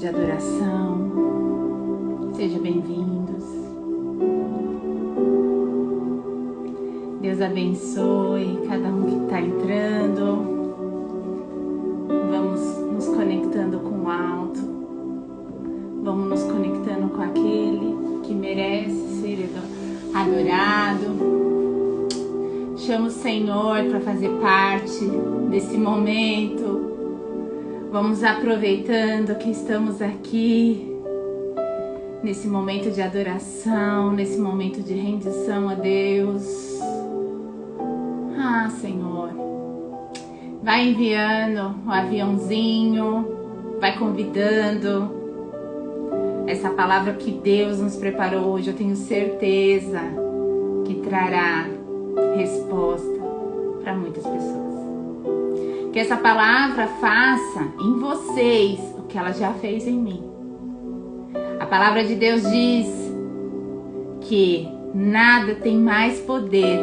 de adoração. Sejam bem-vindos. Deus abençoe cada um que está entrando. Vamos nos conectando com o alto. Vamos nos conectando com aquele que merece ser adorado. Chama o Senhor para fazer parte desse momento. Vamos aproveitando que estamos aqui nesse momento de adoração, nesse momento de rendição a Deus. Ah, Senhor, vai enviando o aviãozinho, vai convidando. Essa palavra que Deus nos preparou hoje, eu tenho certeza que trará resposta para muitas pessoas. Que essa palavra faça em vocês o que ela já fez em mim. A palavra de Deus diz que nada tem mais poder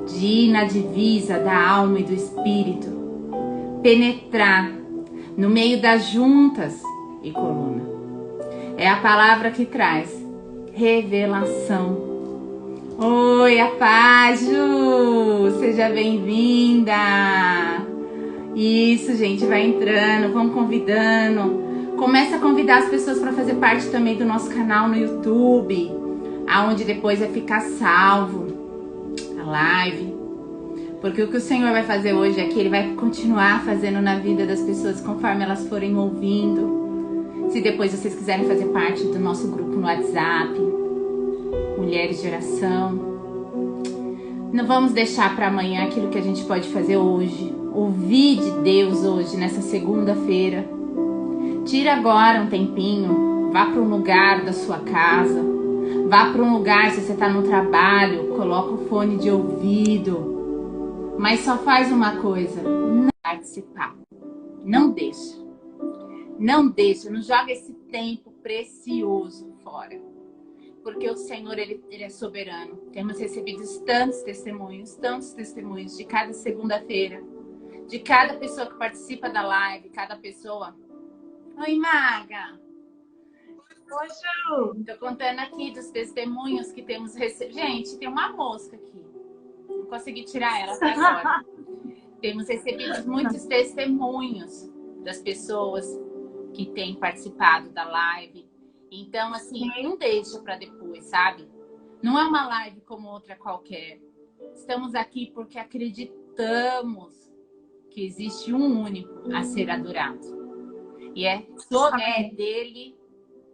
de ir na divisa da alma e do espírito, penetrar no meio das juntas e coluna. É a palavra que traz revelação. Oi, a paz, Ju! Seja bem-vinda! Isso, gente, vai entrando, vamos convidando. Começa a convidar as pessoas para fazer parte também do nosso canal no YouTube, aonde depois vai ficar salvo a live. Porque o que o Senhor vai fazer hoje aqui, Ele vai continuar fazendo na vida das pessoas conforme elas forem ouvindo. Se depois vocês quiserem fazer parte do nosso grupo no WhatsApp, Mulheres de Oração, não vamos deixar para amanhã aquilo que a gente pode fazer hoje. Ouvir de Deus hoje, nessa segunda-feira. Tira agora um tempinho, vá para um lugar da sua casa, vá para um lugar, se você está no trabalho, coloca o fone de ouvido, mas só faz uma coisa, não participar, não deixa, não joga esse tempo precioso fora, porque o Senhor, ele é soberano. Temos recebido tantos testemunhos de cada segunda-feira, de cada pessoa que participa da live, cada pessoa. Oi, Maga! Oi, Ju! Tô contando aqui dos testemunhos que temos recebido. Gente, tem uma mosca aqui. Não consegui tirar ela até agora. Temos recebido muitos testemunhos das pessoas que têm participado da live. Então, assim, não deixa para depois, sabe? Não é uma live como outra qualquer. Estamos aqui porque acreditamos que existe um único a ser adorado. E é dele,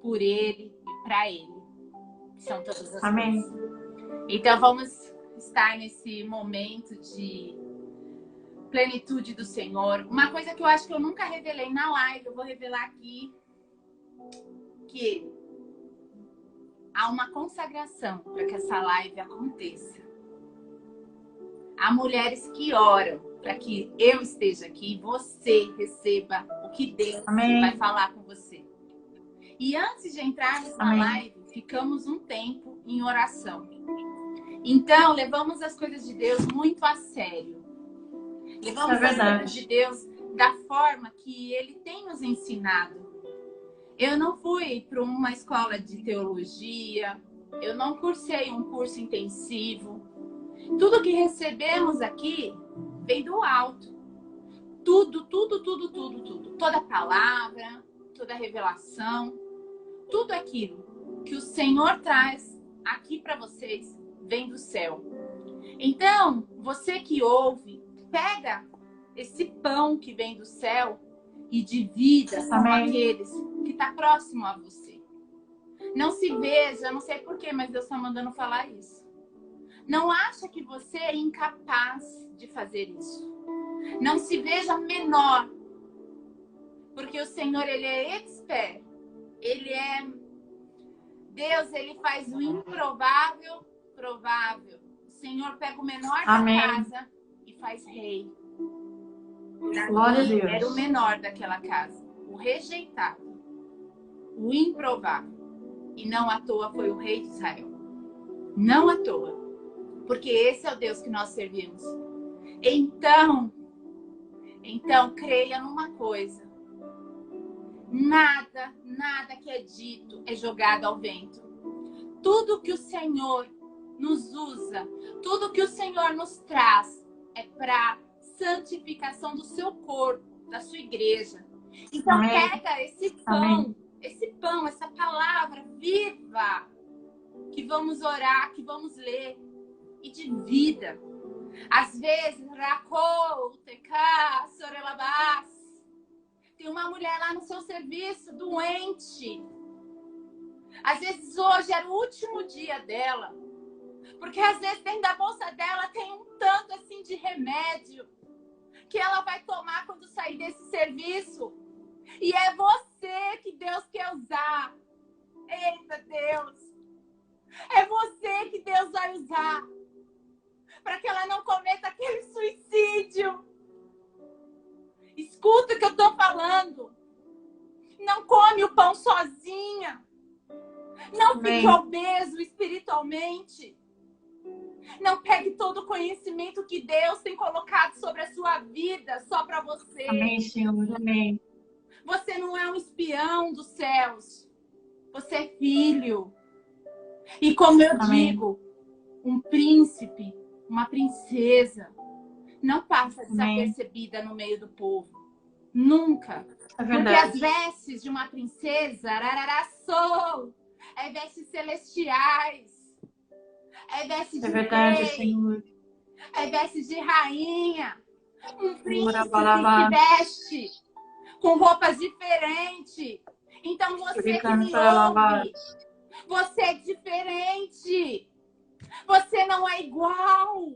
por ele e para ele. São todas as Amém. coisas. Então vamos estar nesse momento de plenitude do Senhor. Uma coisa que eu acho que eu nunca revelei na live, eu vou revelar aqui, que há uma consagração para que essa live aconteça. Há mulheres que oram para que eu esteja aqui e você receba o que Deus vai falar com você. E antes de entrar nessa live, ficamos um tempo em oração. Então, levamos as coisas de Deus muito a sério. Levamos as coisas de Deus da forma que Ele tem nos ensinado. Eu não fui para uma escola de teologia, eu não cursei um curso intensivo. Tudo que recebemos aqui vem do alto. Tudo. Toda palavra, toda revelação, tudo aquilo que o Senhor traz aqui para vocês vem do céu. Então, você que ouve, pega esse pão que vem do céu e divida com aqueles que estão próximo a você. Não se veja, não sei porquê, mas Deus está mandando falar isso. Não acha que você é incapaz de fazer isso. Não se veja menor. Porque o Senhor, Ele é expert. Ele é Deus, Ele faz o improvável provável. O Senhor pega o menor da casa e faz rei. Glória a Deus. Era o menor daquela casa. O rejeitado. O improvável. E não à toa foi o rei de Israel. Não à toa. Porque esse é o Deus que nós servimos. Então, creia numa coisa. Nada, nada que é dito é jogado ao vento. Tudo que o Senhor nos usa, tudo que o Senhor nos traz é para santificação do seu corpo, da sua igreja. Então Amém. pega esse Amém. pão, essa palavra viva que vamos orar, que vamos ler e de vida. Às vezes, tem uma mulher lá no seu serviço doente. Às vezes hoje era o último dia dela. Porque às vezes dentro da bolsa dela tem um tanto assim de remédio que ela vai tomar quando sair desse serviço. E é você que Deus quer usar. Eita Deus! É você que Deus vai usar para que ela não cometa aquele suicídio. Escuta o que eu estou falando. Não come o pão sozinha. Não fique obeso espiritualmente. Não pegue todo o conhecimento que Deus tem colocado sobre a sua vida só para você. Amém, Senhor. Amém. Você não é um espião dos céus. Você é filho. E como eu digo, um príncipe, uma princesa, não passa desapercebida no meio do povo. Nunca. É porque as vestes de uma princesa, é vestes celestiais. É vestes de rei. Senhor. É vestes de rainha. Um príncipe se veste com roupas diferentes. Então você que me ouve, você é diferente. Você não é igual.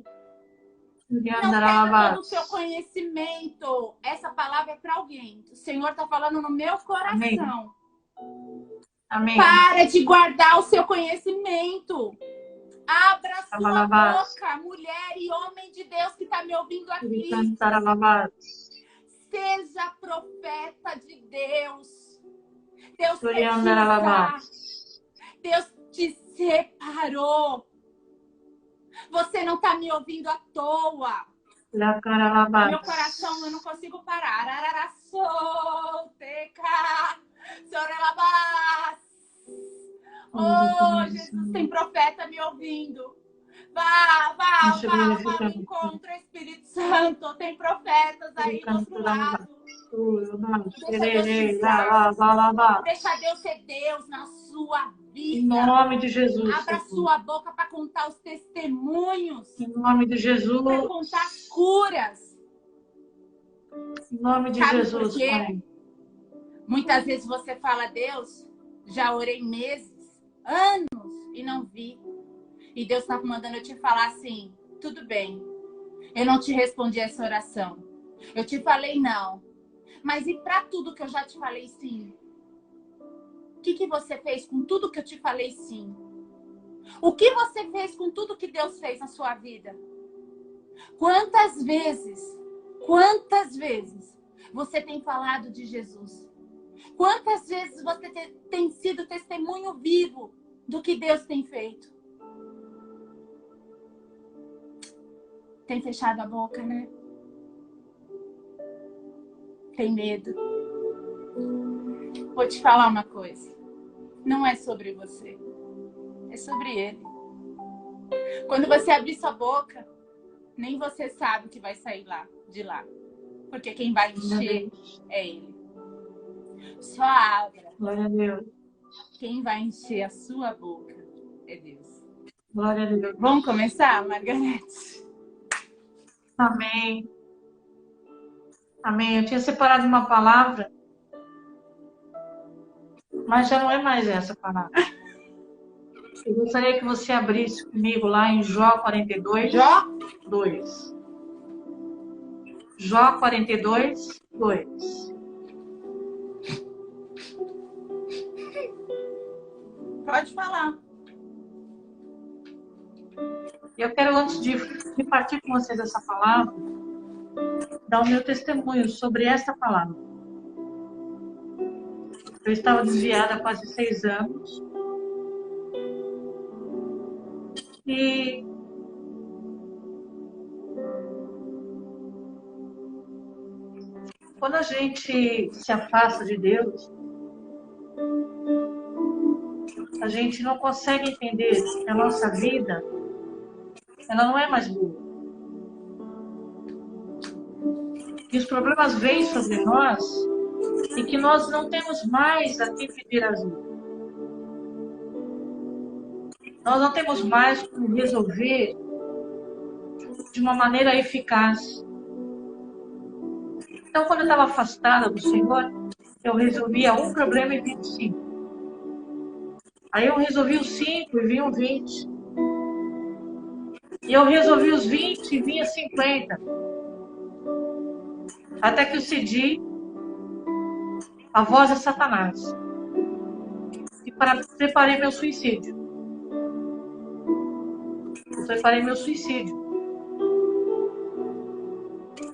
Não pega todo o seu conhecimento. Essa palavra é para alguém. O Senhor está falando no meu coração. Amém. Para de guardar o seu conhecimento. Abra sua boca, mulher e homem de Deus que está me ouvindo aqui. Seja profeta de Deus. Deus quer te usar. Deus te separou. Você não está me ouvindo à toa. Meu coração, eu não consigo parar. Oh, Jesus, tem profeta me ouvindo. Vá ao encontro, Espírito Santo. Tem profetas aí do outro lado. Deixa Deus ser Deus na sua vida. Em nome de Jesus. Abra sua boca para contar os testemunhos. Em nome de Jesus. Para contar as curas. Em nome de Jesus, Pai. Muitas vezes você fala, Deus, já orei meses, anos e não vi. E Deus está mandando eu te falar assim, tudo bem. Eu não te respondi essa oração. Eu te falei não. Mas e para tudo que eu já te falei sim? O que você fez com tudo que eu te falei sim? O que você fez com tudo que Deus fez na sua vida? Quantas vezes você tem falado de Jesus? Quantas vezes você tem sido testemunho vivo do que Deus tem feito? Tem fechado a boca, né? Tem medo. Vou te falar uma coisa. Não é sobre você. É sobre Ele. Quando você abrir sua boca, nem você sabe o que vai sair de lá. Porque quem vai encher é Ele. Só abra. Glória a Deus. Quem vai encher a sua boca é Deus. Glória a Deus. Vamos começar, Margarete? Amém. Amém. Eu tinha separado uma palavra, mas já não é mais essa palavra. Eu gostaria que você abrisse comigo lá em Jó 42. Jó? 2. Jó 42, 2. Pode falar. Eu quero, antes de partir com vocês essa palavra, dar o meu testemunho sobre essa palavra. Eu estava desviada há quase 6 anos. E quando a gente se afasta de Deus, a gente não consegue entender que a nossa vida, ela não é mais boa. Que os problemas vêm sobre nós e que nós não temos mais a quem pedir ajuda. Nós não temos mais como resolver de uma maneira eficaz. Então, quando eu estava afastada do Senhor, eu resolvia um problema e vinha 5. Aí eu resolvi os 5 e vinham 20. E eu resolvi os 20 e vinha 50. Até que eu cedi a voz de Satanás. E preparei meu suicídio. Eu preparei meu suicídio.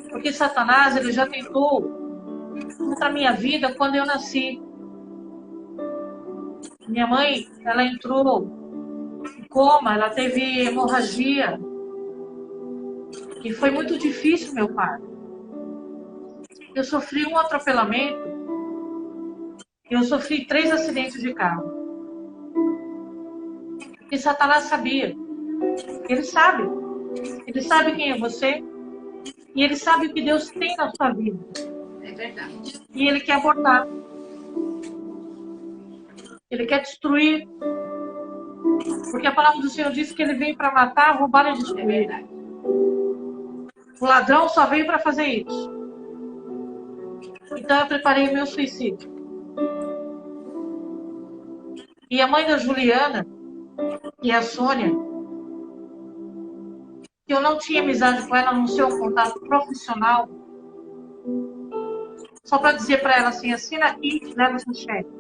Porque Satanás, ele já tentou contra a minha vida quando eu nasci. Minha mãe, ela entrou em coma, ela teve hemorragia. E foi muito difícil, meu pai. Eu sofri um atropelamento. Eu sofri 3 acidentes de carro. E Satanás sabia. Ele sabe. Ele sabe quem é você. E ele sabe o que Deus tem na sua vida. É verdade. E ele quer abortar. Ele quer destruir. Porque a palavra do Senhor diz que ele veio para matar, roubar e É destruir. verdade. O ladrão só veio para fazer isso. Então eu preparei o meu suicídio. E a mãe da Juliana e a Sônia, que eu não tinha amizade com ela, a não ser um contato profissional, só para dizer para ela assim, assina aqui e leva seu cheque.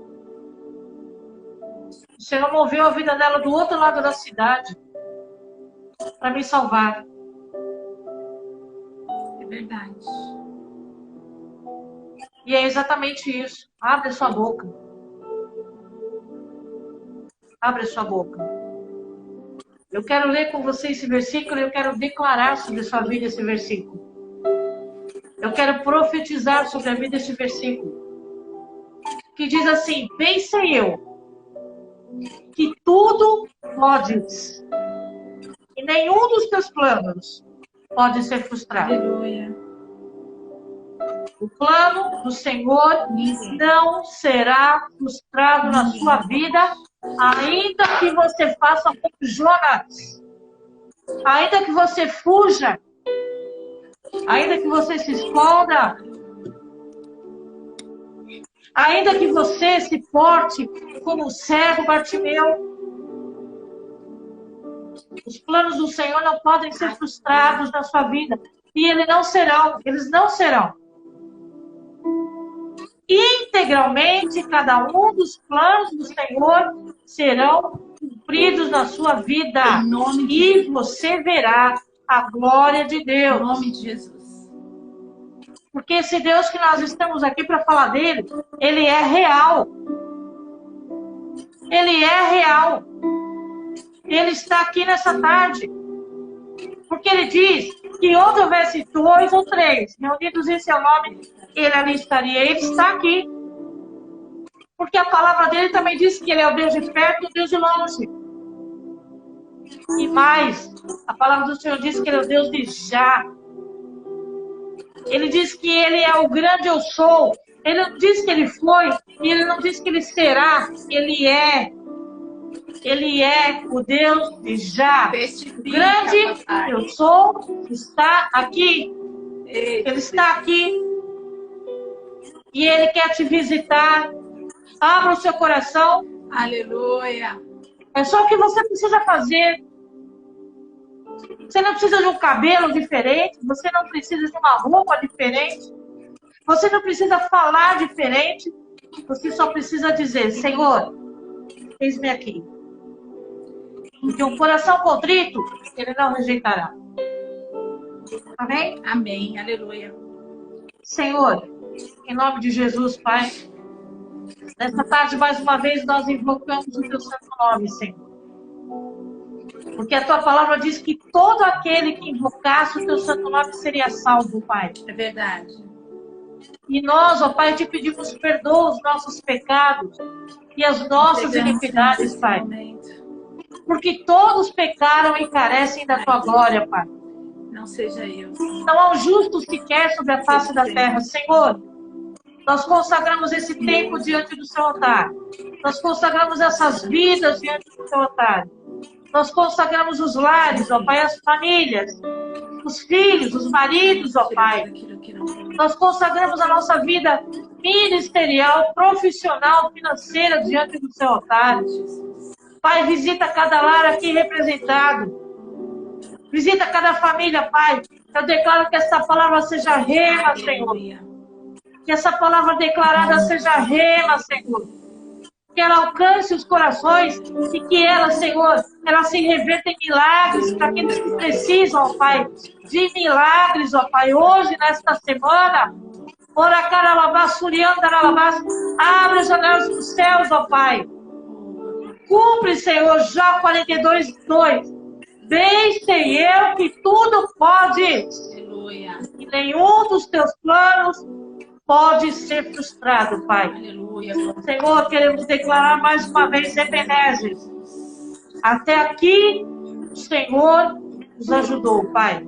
O Senhor moveu a vida dela do outro lado da cidade para me salvar. É verdade. E é exatamente isso. Abre a sua boca. Abre a sua boca. Eu quero ler com você esse versículo e eu quero declarar sobre a sua vida esse versículo. Eu quero profetizar sobre a vida esse versículo. Que diz assim, pensei eu, que tudo podes, e nenhum dos teus planos pode ser frustrado. Aleluia. O plano do Senhor não será frustrado na sua vida, ainda que você faça como Jonas, ainda que você fuja, ainda que você se esconda, ainda que você se porte como o cego Bartimeu. Os planos do Senhor não podem ser frustrados na sua vida. E eles não serão. Integralmente, cada um dos planos do Senhor serão cumpridos na sua vida. Em nome de E Jesus. você verá a glória de Em Deus. nome de Jesus. Porque esse Deus que nós estamos aqui para falar dele, ele é real. Ele é real. Ele está aqui nessa tarde. Porque ele diz que onde houvesse 2 ou 3 reunidos em seu nome, ele ali estaria. Ele está aqui. Porque a palavra dele também diz que ele é o Deus de perto e o Deus de longe. E mais, a palavra do Senhor diz que ele é o Deus de já. Ele diz que ele é o grande eu sou. Ele não diz que ele foi, e ele não diz que ele será. Ele é. Ele é o Deus de já. O grande eu sou está aqui. Ele está aqui. E ele quer te visitar. Abra o seu coração. Aleluia. É só o que você precisa fazer. Você não precisa de um cabelo diferente. Você não precisa de uma roupa diferente. Você não precisa falar diferente. Você só precisa dizer, Senhor, eis-me aqui. Porque um coração contrito, ele não rejeitará. Amém? Amém. Aleluia. Senhor, em nome de Jesus, Pai, nessa tarde, mais uma vez, nós invocamos o teu santo nome, Senhor. Porque a tua palavra diz que todo aquele que invocasse o teu santo nome seria salvo, Pai. É verdade. E nós, ó Pai, te pedimos perdoa os nossos pecados e as nossas iniquidades, Pai. Porque todos pecaram e carecem da tua glória, Pai. Não seja eu. Não há um justo sequer sobre a face da terra. Senhor, nós consagramos esse tempo diante do seu altar. Nós consagramos essas vidas diante do seu altar. Nós consagramos os lares, ó Pai, as famílias, os filhos, os maridos, ó Pai. Nós consagramos a nossa vida ministerial, profissional, financeira diante do seu altar. Pai, visita cada lar aqui representado. Visita cada família, Pai. Eu declaro que essa palavra seja rema, Senhor. Que essa palavra declarada seja rema, Senhor. Que ela alcance os corações e que ela, Senhor, ela se reverta em milagres para aqueles que precisam, ó Pai, de milagres, ó Pai. Hoje, nesta semana, ora caralabás, suriandaralabás, abre as janelas dos céus, ó Pai. Cumpre, Senhor, Jó 42:2. Bem sei eu que tudo pode. Aleluia. E nenhum dos teus planos pode ser frustrado, Pai. Aleluia. Senhor, queremos declarar mais uma vez, Ebenezer. Até aqui, o Senhor nos ajudou, Pai.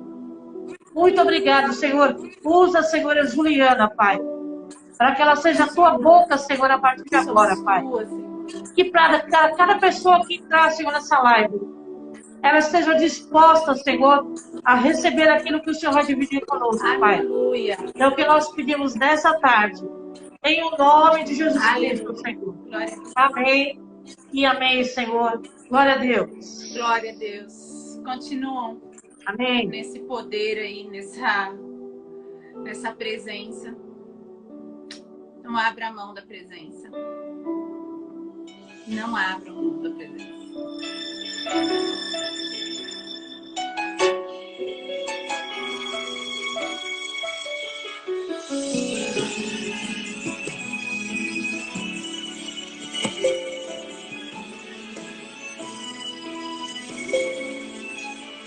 Muito obrigado, Senhor. Usa, Senhor, a Juliana, Pai. Para que ela seja a tua boca, Senhor, a partir de agora, Pai. Que para cada pessoa que entrar, Senhor, nessa live, ela esteja disposta, Senhor, a receber aquilo que o Senhor vai dividir conosco, Pai. Aleluia. É o que nós pedimos nessa tarde. Em o nome de Jesus Cristo, Senhor. Amém e amém, Senhor. Glória a Deus. Glória a Deus. Continuam. Amém. Nesse poder aí, nessa presença. Não abra a mão da presença. Não abra a mão da presença.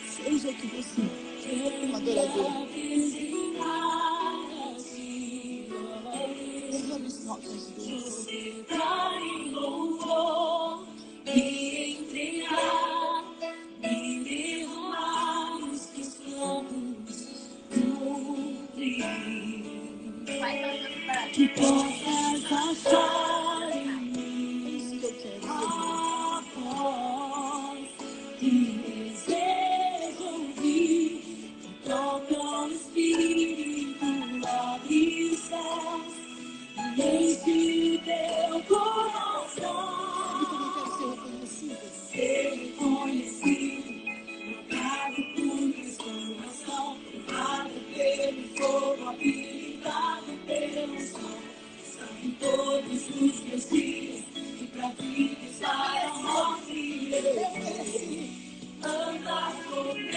Seja o que você quer, uma adoradora. Derrame os nossos Deus. Me entregar, me derramar os teus planos, cumprir. Que possas achar em mim. Isso que eu quero, a voz que desejo ouvir. Toca o Espírito, abre os céus e enche teu coração. Ser reconhecido, marcado por transformação, provado pelo fogo, habilitado pelo sol. Está em todos os meus dias, e pra vida estar a morte eu andar com Ele.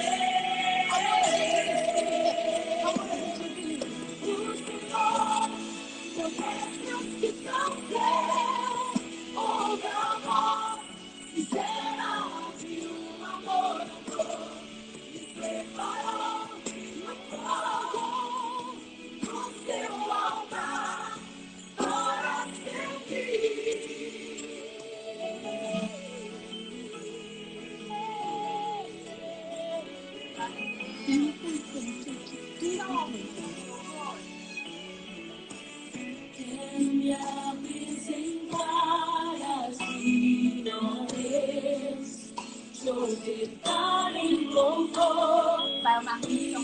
O Senhor, protege os que são seus, ouve a voz. Será de um amor, me preparou no fogo, no seu altar, para servir. Eu contemplo que tudo quer me apresentar assim, ó Deus, projetar em louvor, Vai uma missão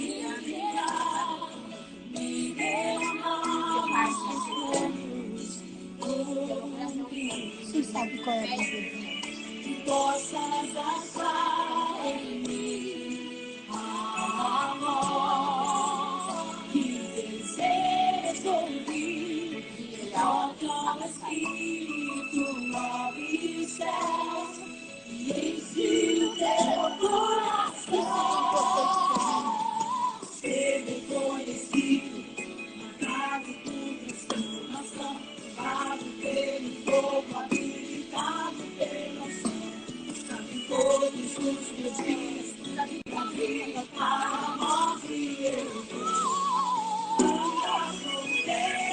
me derramar os Você sabe qual é a vida? Que possas achar em mim a voz que desejo ouvir. Toca o Espírito, abre os céus e enche o teu coração. Ser reconhecido, marcado por transformação, provado pelo fogo, habilitado pela ação. Sabe todos os meus dias, sabe a vida para a morte eu vou andar com Deus.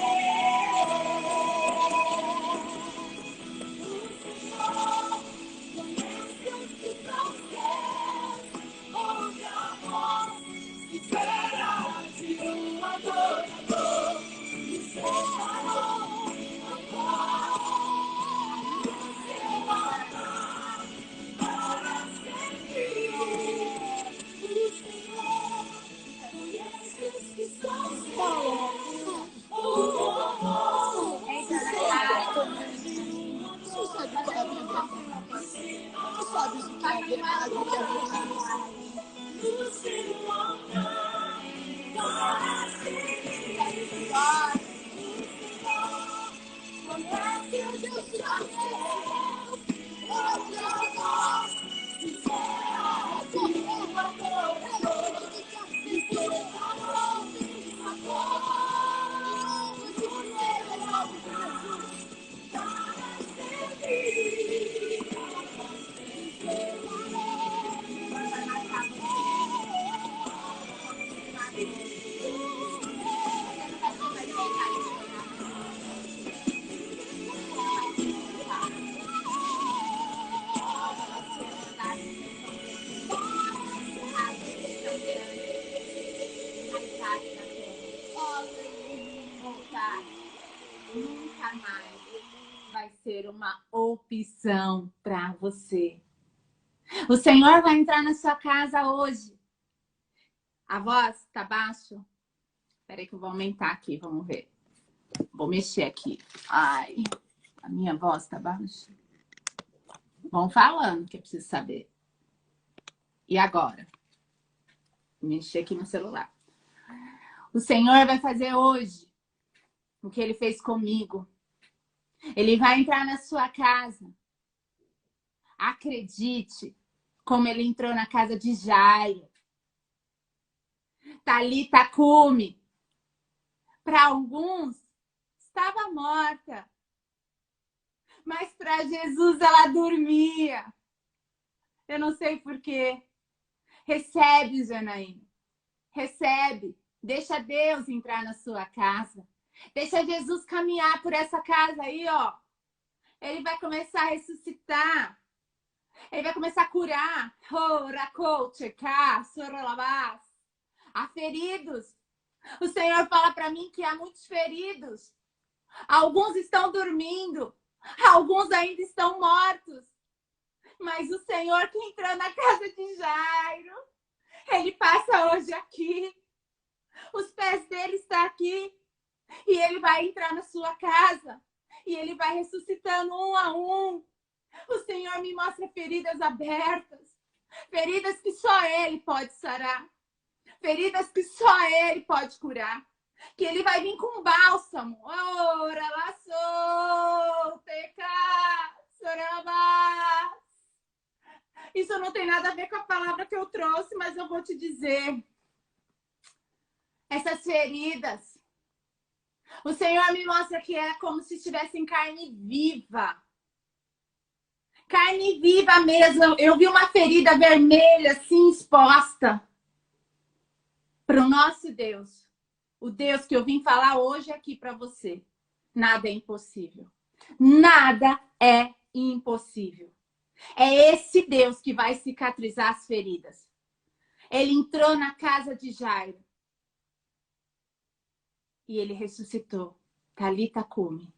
opção para você. O Senhor vai entrar na sua casa hoje. A voz tá baixo? Espera aí que eu vou aumentar aqui, vamos ver. Vou mexer aqui. Ai, a minha voz tá baixa. Vão falando que eu preciso saber. E agora? Vou mexer aqui no celular. O Senhor vai fazer hoje o que Ele fez comigo. Ele vai entrar na sua casa. Acredite, como Ele entrou na casa de Jairo. Talita cumi. Para alguns, estava morta. Mas para Jesus ela dormia. Eu não sei porquê. Recebe, Janaína. Recebe. Deixa Deus entrar na sua casa. Deixa Jesus caminhar por essa casa aí, ó. Ele vai começar a ressuscitar. Ele vai começar a curar. Há feridos. O Senhor fala para mim que há muitos feridos. Alguns estão dormindo. Alguns ainda estão mortos. Mas o Senhor que entrou na casa de Jairo, Ele passa hoje aqui. Os pés dele estão aqui. E Ele vai entrar na sua casa. E Ele vai ressuscitando um a um. O Senhor me mostra feridas abertas. Feridas que só Ele pode sarar. Feridas que só Ele pode curar. Que Ele vai vir com bálsamo. Ora lá Isso não tem nada a ver com a palavra que eu trouxe, mas eu vou te dizer. Essas feridas, o Senhor me mostra que é como se estivessem carne viva. Carne viva mesmo. Eu vi uma ferida vermelha assim exposta para o nosso Deus. O Deus que eu vim falar hoje aqui para você. Nada é impossível. Nada é impossível. É esse Deus que vai cicatrizar as feridas. Ele entrou na casa de Jairo. E ele ressuscitou. Talita cumi.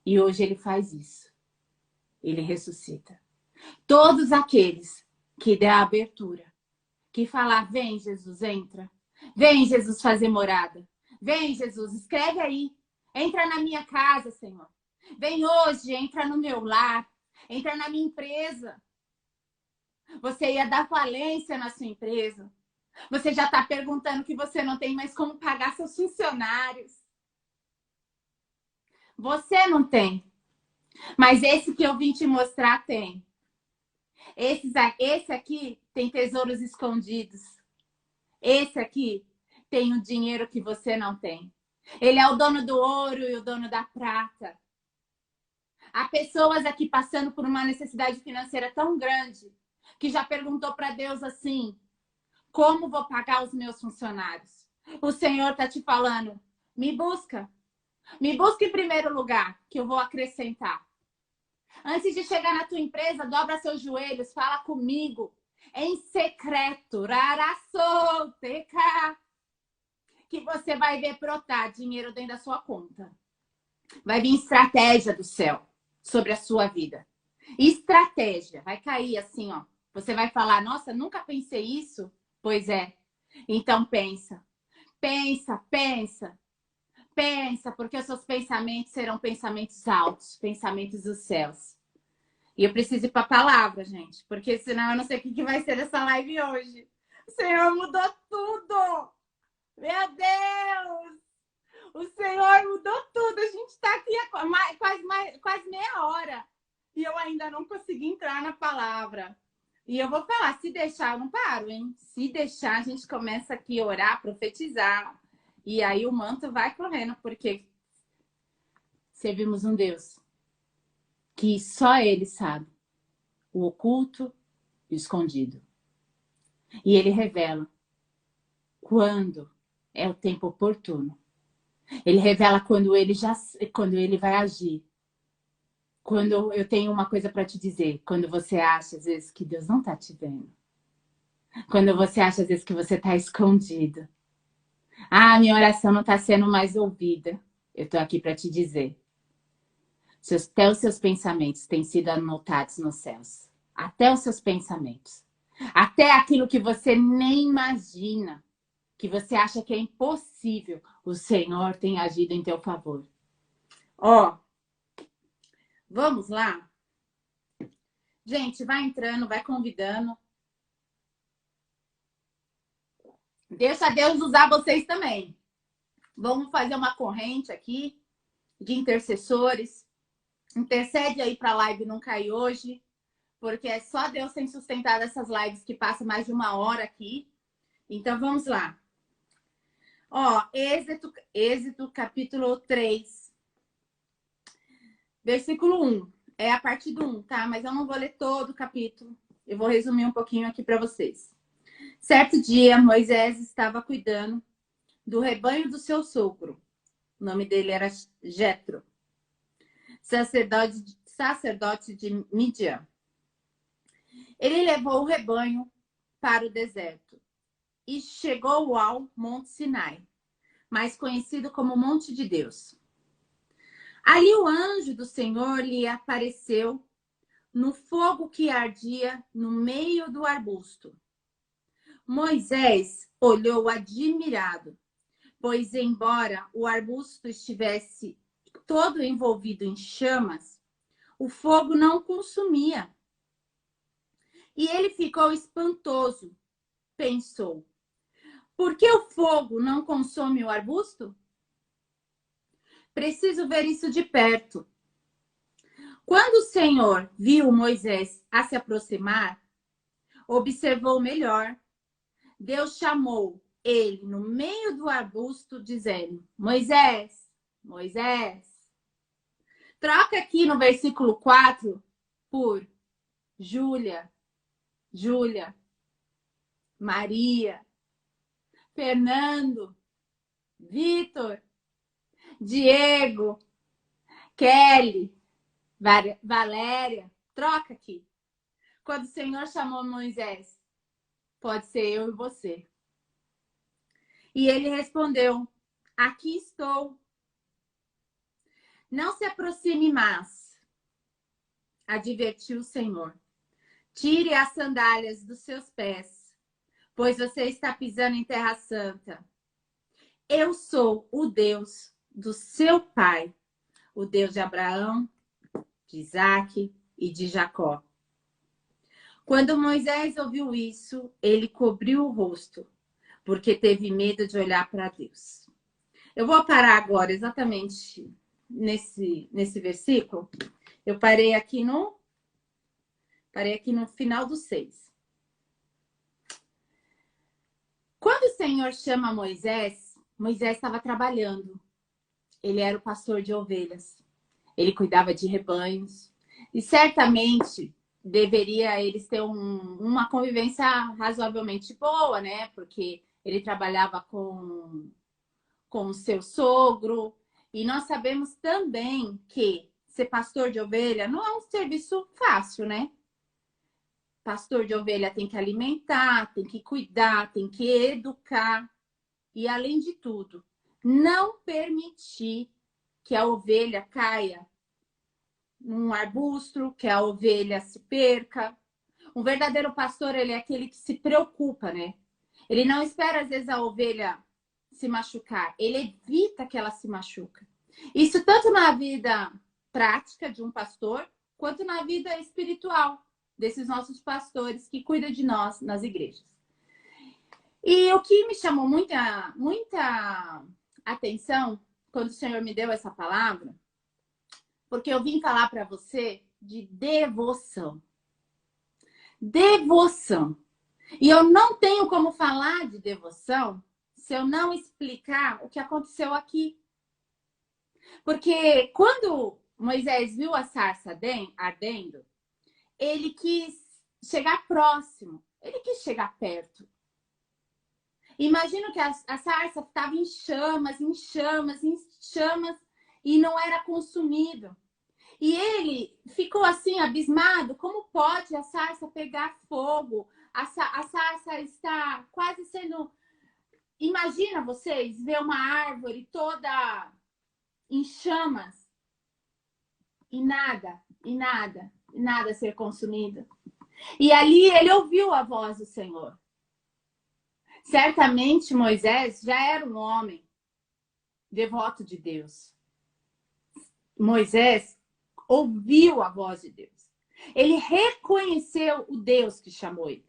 E hoje ele faz isso. Ele ressuscita. Todos aqueles que der a abertura, que falar, vem Jesus, entra. Vem Jesus fazer morada. Vem Jesus, escreve aí. Entra na minha casa, Senhor. Vem hoje, entra no meu lar. Entra na minha empresa. Você ia dar falência na sua empresa. Você já está perguntando que você não tem mais como pagar seus funcionários. Você não tem. Mas esse que eu vim te mostrar tem. Esse aqui tem tesouros escondidos. Esse aqui tem o dinheiro que você não tem. Ele é o dono do ouro e o dono da prata. Há pessoas aqui passando por uma necessidade financeira tão grande que já perguntou para Deus assim: como vou pagar os meus funcionários? O Senhor está te falando, me busca. Me busca em primeiro lugar, que eu vou acrescentar. Antes de chegar na tua empresa, dobra seus joelhos, fala comigo. Em secreto, que você vai ver brotar dinheiro dentro da sua conta. Vai vir estratégia do céu sobre a sua vida. Estratégia. Vai cair assim, ó. Você vai falar, nossa, nunca pensei isso? Pois é. Então pensa. Pensa, pensa. Pensa, porque os seus pensamentos serão pensamentos altos, pensamentos dos céus. E eu preciso ir para a palavra, gente, porque senão eu não sei o que vai ser dessa live hoje. O Senhor mudou tudo! Meu Deus! O Senhor mudou tudo! A gente está aqui há quase meia hora e eu ainda não consegui entrar na palavra. E eu vou falar, se deixar, eu não paro, hein? Se deixar, a gente começa aqui a orar, profetizar. E aí o manto vai correndo, porque servimos um Deus que só Ele sabe o oculto e o escondido. E Ele revela quando é o tempo oportuno. Ele revela quando Ele vai agir. Quando eu tenho uma coisa para te dizer, quando você acha às vezes que Deus não está te vendo. Quando você acha às vezes que você está escondido. Ah, minha oração não está sendo mais ouvida. Eu estou aqui para te dizer. Até os seus pensamentos têm sido anotados nos céus. Até os seus pensamentos. Até aquilo que você nem imagina, que você acha que é impossível, o Senhor tem agido em teu favor. Ó, vamos lá? Gente, vai entrando, vai convidando. Deixa Deus usar vocês também. Vamos fazer uma corrente aqui de intercessores. Intercede aí para a live não cair hoje, porque é só Deus tem sustentado essas lives que passam mais de 1 hora aqui. Então, vamos lá. Ó, Êxodo capítulo 3, versículo 1. É a parte do 1, tá? Mas eu não vou ler todo o capítulo. Eu vou resumir um pouquinho aqui para vocês. Certo dia, Moisés estava cuidando do rebanho do seu sogro. O nome dele era Jetro, sacerdote de Midian. Ele levou o rebanho para o deserto e chegou ao Monte Sinai, mais conhecido como Monte de Deus. Ali o anjo do Senhor lhe apareceu no fogo que ardia no meio do arbusto. Moisés olhou admirado, pois embora o arbusto estivesse todo envolvido em chamas, o fogo não consumia. E ele ficou espantoso. Pensou: por que o fogo não consome o arbusto? Preciso ver isso de perto. Quando o Senhor viu Moisés a se aproximar, observou melhor. Deus chamou ele no meio do arbusto, dizendo: Moisés, Moisés. Troca aqui no versículo 4 por Júlia, Júlia, Maria, Fernando, Vitor, Diego, Kelly, Valéria. Troca aqui. Quando o Senhor chamou Moisés, pode ser eu e você. E ele respondeu: aqui estou. Não se aproxime mais, advertiu o Senhor. Tire as sandálias dos seus pés, pois você está pisando em terra santa. Eu sou o Deus do seu pai, o Deus de Abraão, de Isaque e de Jacó. Quando Moisés ouviu isso, ele cobriu o rosto, porque teve medo de olhar para Deus. Eu vou parar agora exatamente nesse versículo. Eu parei aqui no final do 6. Quando o Senhor chama Moisés, Moisés estava trabalhando. Ele era o pastor de ovelhas. Ele cuidava de rebanhos. E certamente deveria eles ter uma convivência razoavelmente boa, né? Porque ele trabalhava com o seu sogro. E nós sabemos também que ser pastor de ovelha não é um serviço fácil, né? Pastor de ovelha tem que alimentar, tem que cuidar, tem que educar. E, além de tudo, não permitir que a ovelha caia num arbusto, que a ovelha se perca. Um verdadeiro pastor, ele é aquele que se preocupa, né? Ele não espera, às vezes, a ovelha se machucar. Ele evita que ela se machuque. Isso tanto na vida prática de um pastor, quanto na vida espiritual desses nossos pastores que cuidam de nós nas igrejas. E o que me chamou muita atenção quando o Senhor me deu essa palavra, porque eu vim falar para você de devoção. Devoção. E eu não tenho como falar de devoção se eu não explicar o que aconteceu aqui. Porque quando Moisés viu a sarça ardendo, ele quis chegar próximo, ele quis chegar perto. Imagino que a sarça estava em chamas, em chamas, em chamas, e não era consumido. E ele ficou assim, abismado, como pode a sarça pegar fogo? A sarça está quase sendo... Imagina vocês ver uma árvore toda em chamas. e nada, e nada, e nada ser consumido. E ali ele ouviu a voz do Senhor. Certamente Moisés já era um homem devoto de Deus. Moisés ouviu a voz de Deus. Ele reconheceu o Deus que chamou ele.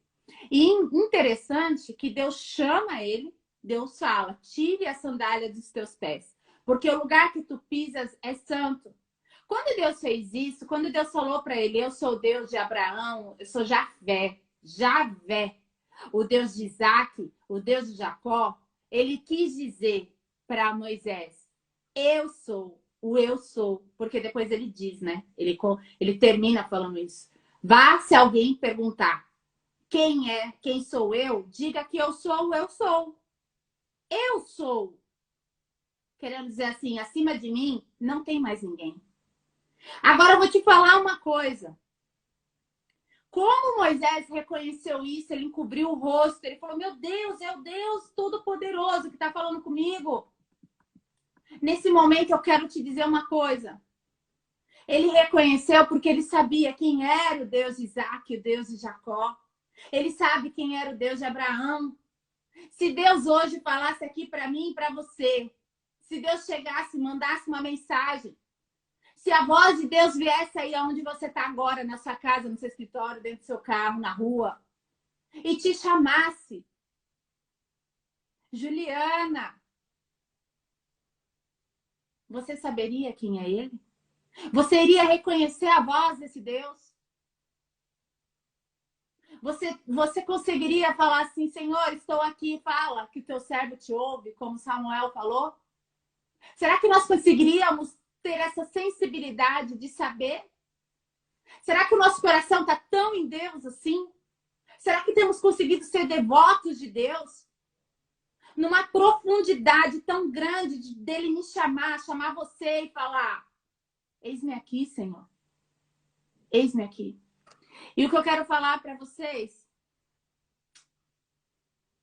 E interessante que Deus chama ele, Deus fala, tire a sandália dos teus pés, porque o lugar que tu pisas é santo. Quando Deus fez isso, quando Deus falou para ele, eu sou o Deus de Abraão, eu sou Javé, o Deus de Isaac, o Deus de Jacó, ele quis dizer para Moisés, eu sou, porque depois ele diz, né? Ele termina falando isso. Vá, se alguém perguntar quem sou eu, diga que eu sou. Eu sou. Querendo dizer assim, acima de mim não tem mais ninguém. Agora eu vou te falar uma coisa. Como Moisés reconheceu isso, ele encobriu o rosto, ele falou, meu Deus, é o Deus Todo-Poderoso que está falando comigo. Nesse momento eu quero te dizer uma coisa. Ele reconheceu porque ele sabia quem era o Deus de Isaac, o Deus de Jacó. Ele sabe quem era o Deus de Abraão. Se Deus hoje falasse aqui para mim e para você, se Deus chegasse e mandasse uma mensagem, se a voz de Deus viesse aí onde você está agora, na sua casa, no seu escritório, dentro do seu carro, na rua, e te chamasse, Juliana, você saberia quem é ele? Você iria reconhecer a voz desse Deus? Você conseguiria falar assim, Senhor, estou aqui, fala, que o teu servo te ouve, como Samuel falou? Será que nós conseguiríamos ter essa sensibilidade de saber? Será que o nosso coração está tão em Deus assim? Será que temos conseguido ser devotos de Deus? Numa profundidade tão grande dele me chamar você e falar, eis-me aqui, Senhor. Eis-me aqui. E o que eu quero falar para vocês,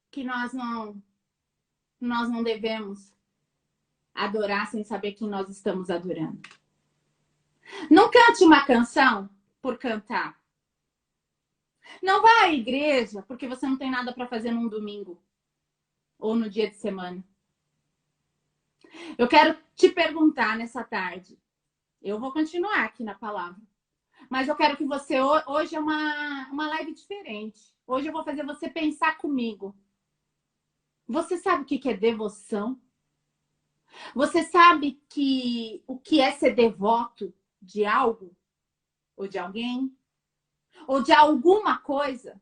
que nós não devemos adorar sem saber quem nós estamos adorando. Não cante uma canção por cantar. Não vá à igreja porque você não tem nada para fazer num domingo ou no dia de semana. Eu quero te perguntar nessa tarde. Eu vou continuar aqui na palavra. Mas eu quero que você... Hoje é uma live diferente. Hoje eu vou fazer você pensar comigo. Você sabe o que é devoção? Você sabe o que é ser devoto de algo? Ou de alguém? Ou de alguma coisa?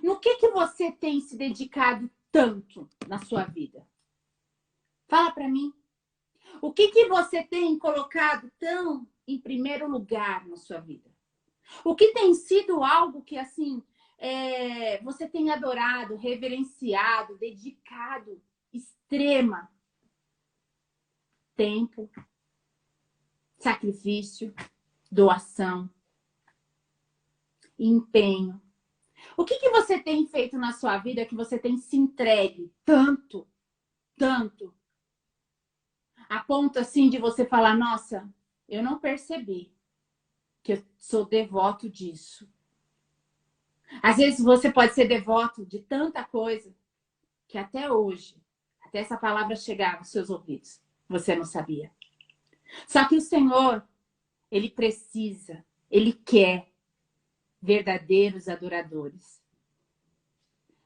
No que você tem se dedicado tanto na sua vida? Fala para mim. O que você tem colocado tão em primeiro lugar na sua vida? O que tem sido algo que, assim, você tem adorado, reverenciado, dedicado, extrema? Tempo, sacrifício, doação, empenho. O que você tem feito na sua vida que você tem se entregue tanto, a ponto assim de você falar, nossa, eu não percebi que eu sou devoto disso. Às vezes você pode ser devoto de tanta coisa que até hoje, até essa palavra chegar aos seus ouvidos, você não sabia. Só que o Senhor, Ele precisa, Ele quer verdadeiros adoradores,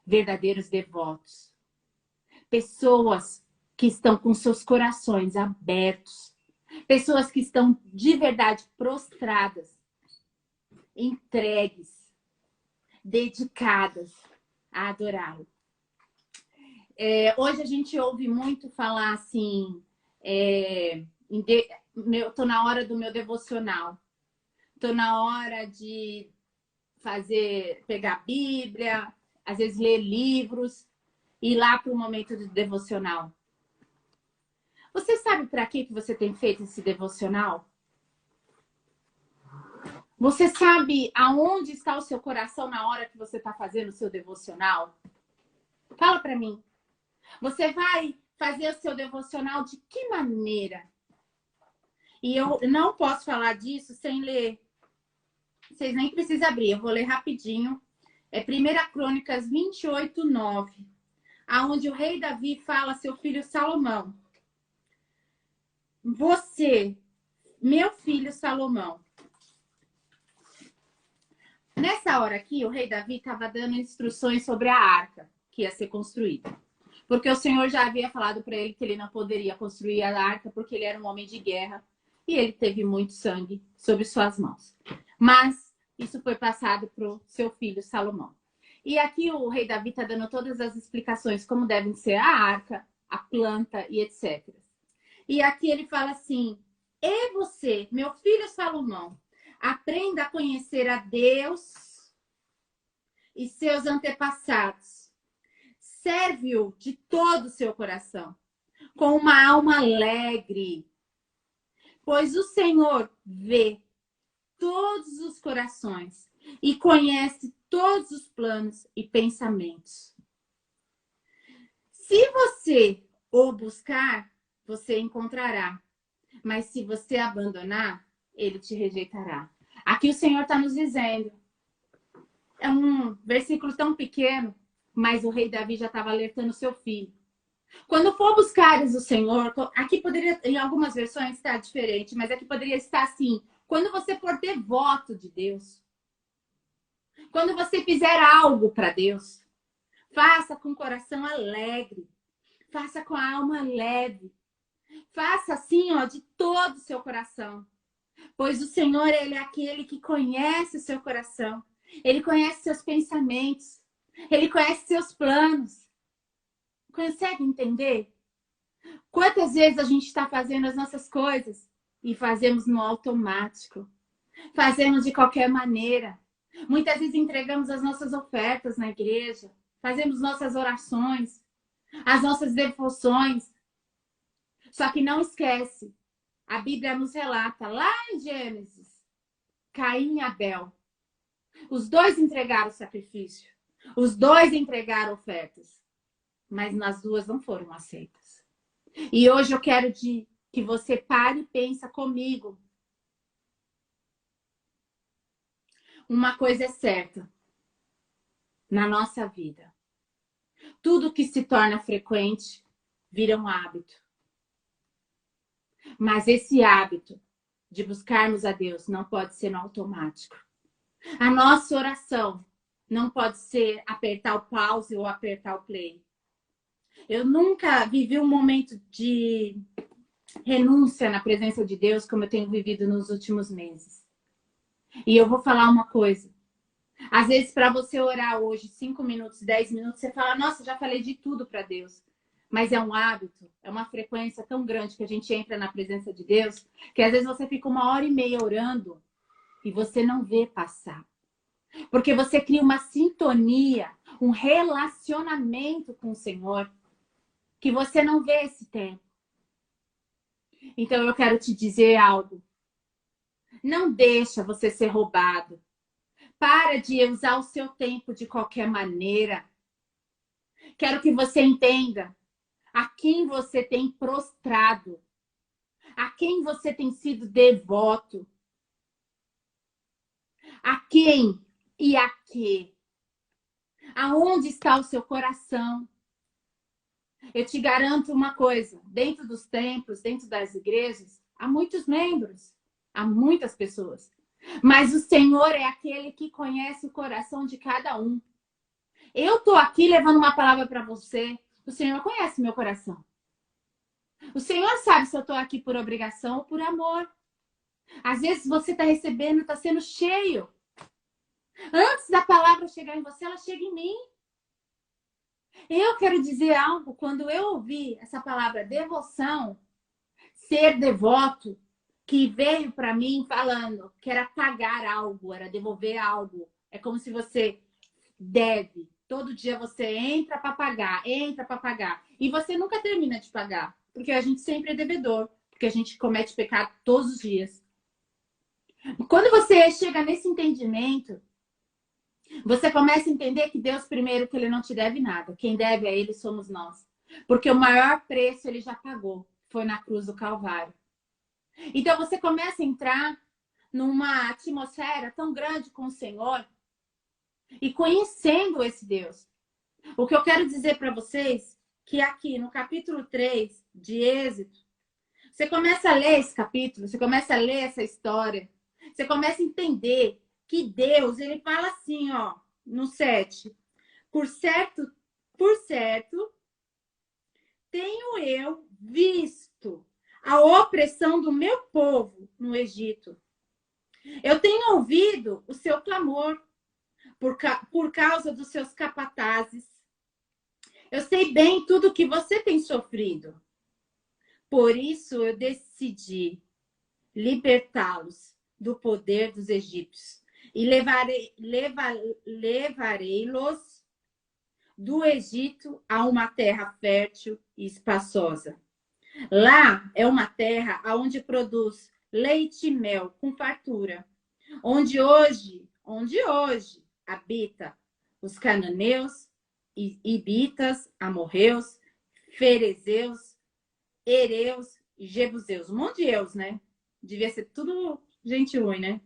verdadeiros devotos, pessoas que estão com seus corações abertos, pessoas que estão de verdade prostradas, entregues, dedicadas a adorá-lo. Hoje a gente ouve muito falar assim, tô na hora do meu devocional, tô na hora de pegar a Bíblia, às vezes ler livros, ir lá para o momento do devocional. Você sabe para que você tem feito esse devocional? Você sabe aonde está o seu coração na hora que você está fazendo o seu devocional? Fala para mim. Você vai fazer o seu devocional de que maneira? E eu não posso falar disso sem ler. Vocês nem precisam abrir, eu vou ler rapidinho. É 1 Crônicas 28, 9. Aonde o rei Davi fala a seu filho Salomão. Você, meu filho Salomão. Nessa hora aqui, o rei Davi estava dando instruções sobre a arca que ia ser construída. Porque o Senhor já havia falado para ele que ele não poderia construir a arca porque ele era um homem de guerra e ele teve muito sangue sobre suas mãos. Mas isso foi passado para o seu filho Salomão. E aqui o rei Davi está dando todas as explicações como devem ser a arca, a planta e etc. E aqui ele fala assim: e você, meu filho Salomão, aprenda a conhecer a Deus e seus antepassados. Serve-o de todo o seu coração, com uma alma alegre. Pois o Senhor vê todos os corações e conhece todos os planos e pensamentos. Se você o buscar, você encontrará. Mas se você abandonar, ele te rejeitará. Aqui o Senhor está nos dizendo. É um versículo tão pequeno, mas o rei Davi já estava alertando seu filho. Quando for buscares o Senhor, aqui poderia, em algumas versões estar diferente, mas aqui poderia estar assim: quando você for devoto de Deus, quando você fizer algo para Deus, faça com o coração alegre, faça com a alma leve, faça assim, ó, de todo o seu coração. Pois o Senhor, ele é aquele que conhece o seu coração. Ele conhece seus pensamentos. Ele conhece seus planos. Consegue entender? Quantas vezes a gente está fazendo as nossas coisas e fazemos no automático? Fazemos de qualquer maneira. Muitas vezes entregamos as nossas ofertas na igreja. Fazemos nossas orações, as nossas devoções. Só que não esquece. A Bíblia nos relata lá em Gênesis, Caim e Abel. Os dois entregaram sacrifício. Os dois entregaram ofertas. Mas nas duas não foram aceitas. E hoje eu quero que você pare e pense comigo. Uma coisa é certa na nossa vida. Tudo que se torna frequente vira um hábito. Mas esse hábito de buscarmos a Deus não pode ser no automático. A nossa oração não pode ser apertar o pause ou apertar o play. Eu nunca vivi um momento de renúncia na presença de Deus como eu tenho vivido nos últimos meses. E eu vou falar uma coisa. Às vezes, para você orar hoje 5 minutos, 10 minutos, você fala: nossa, já falei de tudo para Deus. Mas é um hábito, é uma frequência tão grande que a gente entra na presença de Deus, que às vezes você fica 1h30 orando e você não vê passar. Porque você cria uma sintonia, um relacionamento com o Senhor, que você não vê esse tempo. Então eu quero te dizer algo. Não deixa você ser roubado. Para de usar o seu tempo de qualquer maneira. Quero que você entenda a quem você tem prostrado, a quem você tem sido devoto, a quem e a quê. Aonde está o seu coração? Eu te garanto uma coisa, dentro dos templos, dentro das igrejas, há muitos membros, há muitas pessoas. Mas o Senhor é aquele que conhece o coração de cada um. Eu estou aqui levando uma palavra para você. O Senhor conhece meu coração. O Senhor sabe se eu estou aqui por obrigação ou por amor. Às vezes você está recebendo, está sendo cheio. Antes da palavra chegar em você, ela chega em mim. Eu quero dizer algo. Quando eu ouvi essa palavra devoção, ser devoto, que veio para mim falando que era pagar algo, era devolver algo. É como se você deve. Todo dia você entra para pagar, entra para pagar. E você nunca termina de pagar. Porque a gente sempre é devedor. Porque a gente comete pecado todos os dias. Quando você chega nesse entendimento, você começa a entender que Deus, primeiro, que Ele não te deve nada. Quem deve a Ele somos nós. Porque o maior preço Ele já pagou. Foi na cruz do Calvário. Então você começa a entrar numa atmosfera tão grande com o Senhor e conhecendo esse Deus. O que eu quero dizer para vocês que aqui no capítulo 3 de Êxodo, você começa a ler esse capítulo, você começa a ler essa história, você começa a entender que Deus, ele fala assim, ó, no 7, por certo, tenho eu visto a opressão do meu povo no Egito. Eu tenho ouvido o seu clamor por causa dos seus capatazes. Eu sei bem tudo o que você tem sofrido. Por isso eu decidi libertá-los do poder dos egípcios e levarei-los do Egito a uma terra fértil e espaçosa. Lá é uma terra onde produz leite e mel com fartura, onde hoje habita os cananeus, hibitas, amorreus, ferezeus, hereus e jebuseus. Um monte de eus, né? Devia ser tudo gente ruim, né?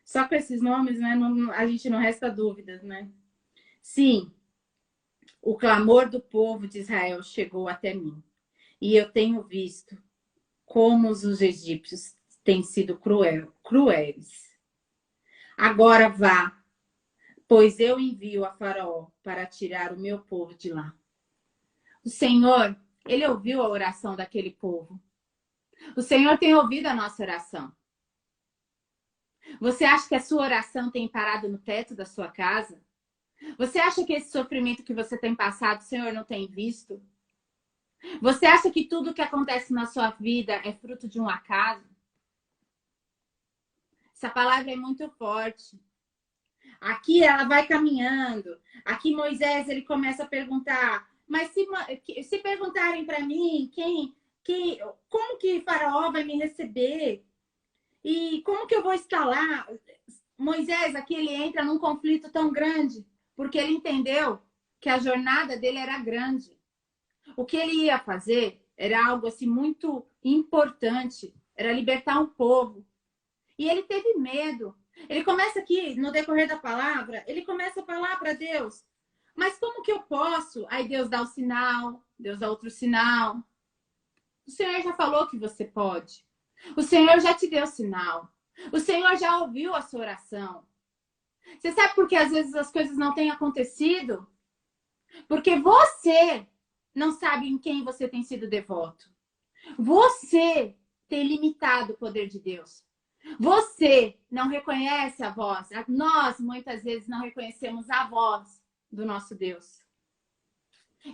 Só com esses nomes, né? A gente não resta dúvidas, né? Sim, o clamor do povo de Israel chegou até mim. E eu tenho visto como os egípcios têm sido cruéis. Agora vá, pois eu envio a Faraó para tirar o meu povo de lá. O Senhor, ele ouviu a oração daquele povo. O Senhor tem ouvido a nossa oração. Você acha que a sua oração tem parado no teto da sua casa? Você acha que esse sofrimento que você tem passado, o Senhor não tem visto? Você acha que tudo que acontece na sua vida é fruto de um acaso? Essa palavra é muito forte. Aqui ela vai caminhando. Aqui Moisés, ele começa a perguntar, mas se perguntarem para mim como que Faraó vai me receber? E como que eu vou estar lá? Moisés, aqui ele entra num conflito tão grande, porque ele entendeu que a jornada dele era grande. O que ele ia fazer era algo assim muito importante, era libertar um povo. E ele teve medo. Ele começa aqui, no decorrer da palavra, ele começa a falar para Deus, mas como que eu posso? Aí Deus dá o sinal, Deus dá outro sinal. O Senhor já falou que você pode. O Senhor já te deu o sinal. O Senhor já ouviu a sua oração. Você sabe por que às vezes as coisas não têm acontecido? Porque você não sabe em quem você tem sido devoto. Você tem limitado o poder de Deus. Você não reconhece a voz. Nós, muitas vezes, não reconhecemos a voz do nosso Deus.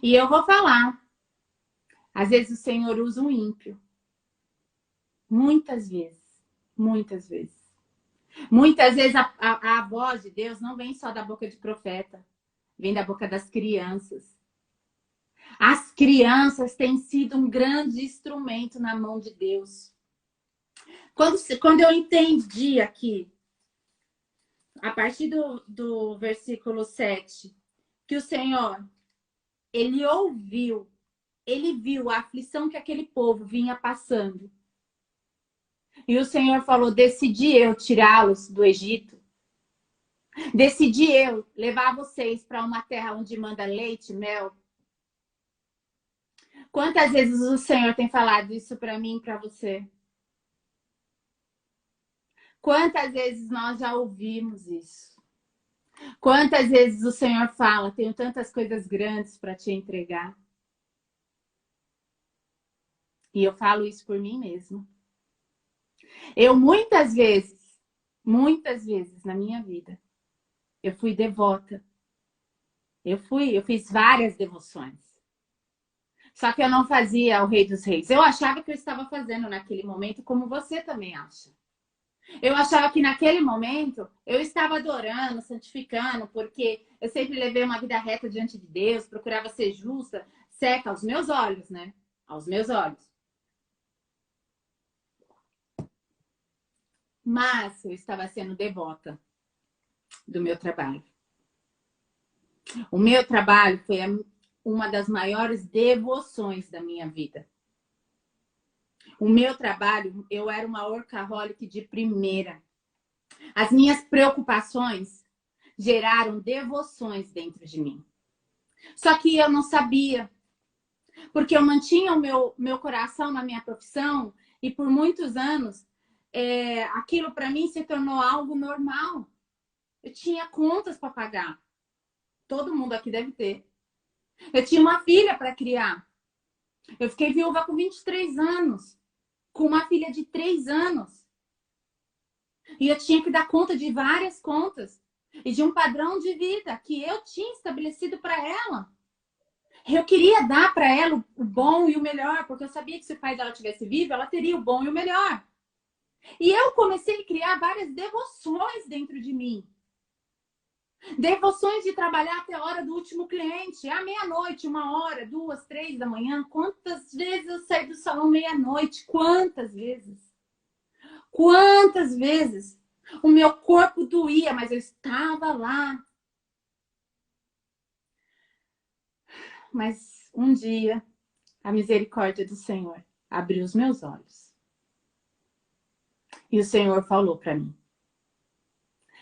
E eu vou falar. Às vezes o Senhor usa um ímpio. Muitas vezes. Muitas vezes. Muitas vezes a voz de Deus não vem só da boca de profeta. Vem da boca das crianças. As crianças têm sido um grande instrumento na mão de Deus. Quando eu entendi aqui, a partir do versículo 7, que o Senhor, ele viu a aflição que aquele povo vinha passando. E o Senhor falou, decidi eu tirá-los do Egito. Decidi eu levar vocês para uma terra onde manda leite e mel. Quantas vezes o Senhor tem falado isso para mim e para você? Quantas vezes nós já ouvimos isso? Quantas vezes o Senhor fala, tenho tantas coisas grandes para te entregar. E eu falo isso por mim mesma. Eu muitas vezes na minha vida, eu fui devota. Eu fiz várias devoções. Só que eu não fazia o Rei dos Reis. Eu achava que eu estava fazendo naquele momento, como você também acha. Eu achava que naquele momento eu estava adorando, santificando, porque eu sempre levei uma vida reta diante de Deus, procurava ser justa, certa aos meus olhos, né? Aos meus olhos. Mas eu estava sendo devota do meu trabalho. O meu trabalho foi uma das maiores devoções da minha vida. O meu trabalho, eu era uma workaholic de primeira. As minhas preocupações geraram devoções dentro de mim. Só que eu não sabia, porque eu mantinha o meu coração na minha profissão e por muitos anos aquilo para mim se tornou algo normal. Eu tinha contas para pagar. Todo mundo aqui deve ter. Eu tinha uma filha para criar. Eu fiquei viúva com 23 anos, com uma filha de 3 anos. E eu tinha que dar conta de várias contas e de um padrão de vida que eu tinha estabelecido para ela. Eu queria dar para ela o bom e o melhor, porque eu sabia que se o pai dela estivesse vivo, ela teria o bom e o melhor. E eu comecei a criar várias devoções dentro de mim. Devoções de trabalhar até a hora do último cliente, à meia-noite, 1h, 2, 3 da manhã. Quantas vezes eu saí do salão meia-noite? Quantas vezes? Quantas vezes? O meu corpo doía, mas eu estava lá. Mas um dia, a misericórdia do Senhor abriu os meus olhos. E o Senhor falou para mim: